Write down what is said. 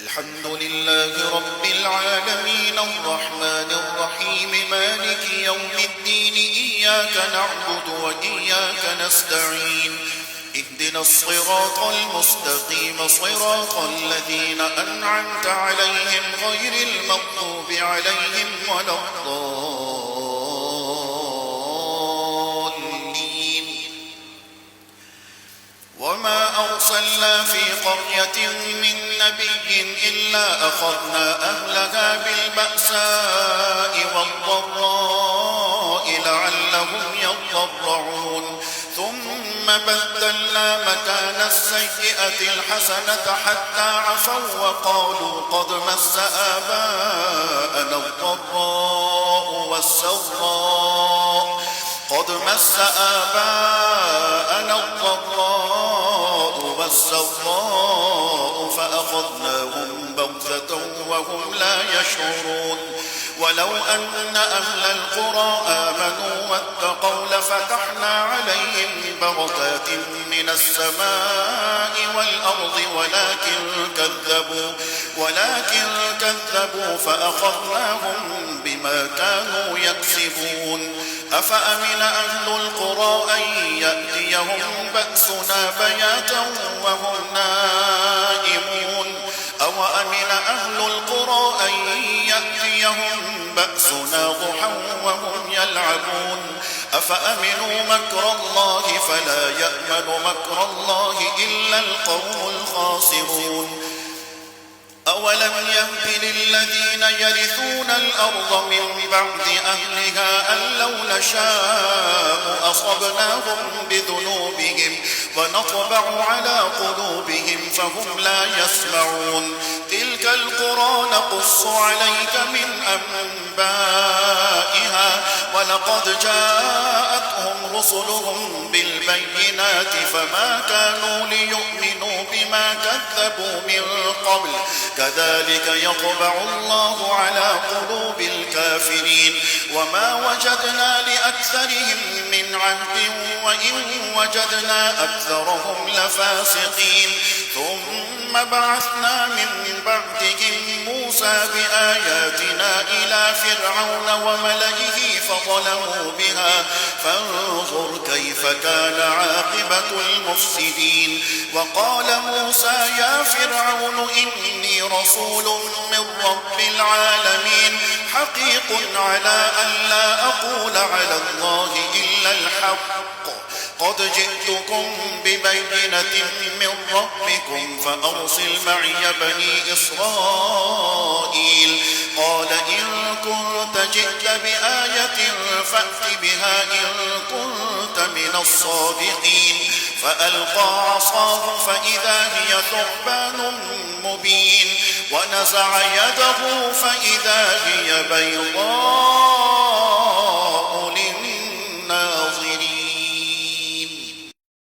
الحمد لله رب العالمين الرحمن الرحيم مالك يوم الدين إياك نعبد وإياك نستعين اهدنا الصراط المستقيم صراط الذين أنعمت عليهم غير المغضوب عليهم ولا الضالين. وما أرسلنا في قرية من نبي إلا أخذنا أهلها بالبأساء والضراء لعلهم يضرعون ثم بدلنا مكان السيئة الحسنة حتى عفوا وقالوا قد مس آباءنا الضراء والسراء فأخذناهم بغتة وهم لا يشعرون. ولو أن أهل القرى آمنوا واتقوا لفتحنا عليهم بركات من السماء والأرض ولكن كذبوا فأخذناهم بما كانوا يكسبون. أفأمن أهل القرى أن يأتيهم بأسنا بياتا وهم نائمون أوأمن أهل القرى أن يأتيهم بأسنا ضحى وهم يلعبون أفأمنوا مكر الله فلا يأمن مكر الله إلا القوم الخاسرون. أولم يهد للذين يرثون الأرض من بعد أهلها أن لو نشاء أصبناهم بذنوبهم ونطبع على قلوبهم فهم لا يسمعون. تلك القرى نقص عليك من أنبائها ولقد جاءتهم رسلهم بالبينات فما كانوا ليؤمنوا بما كذبوا من قبل كذلك يطبع الله على قلوب الكافرين. وما وجدنا لأكثرهم من عهد وإن وجدنا أكثرهم لفاسقين. ثم بعثنا من بعدهم موسى بآياتنا إلى فرعون وملئه فظلموا بها فانظر كيف كان عاقبة المفسدين. وقال موسى يا فرعون إني رسول من رب العالمين حقيق على أن لا أقول على الله إلا الحق قد جئتكم ببينة من ربكم فأرسل معي بني إسرائيل. قال إن كنت جئت بآية فأت بها إن كنت من الصادقين. فألقى عصاه فإذا هي ثعبان مبين ونزع يده فإذا هي بيضاء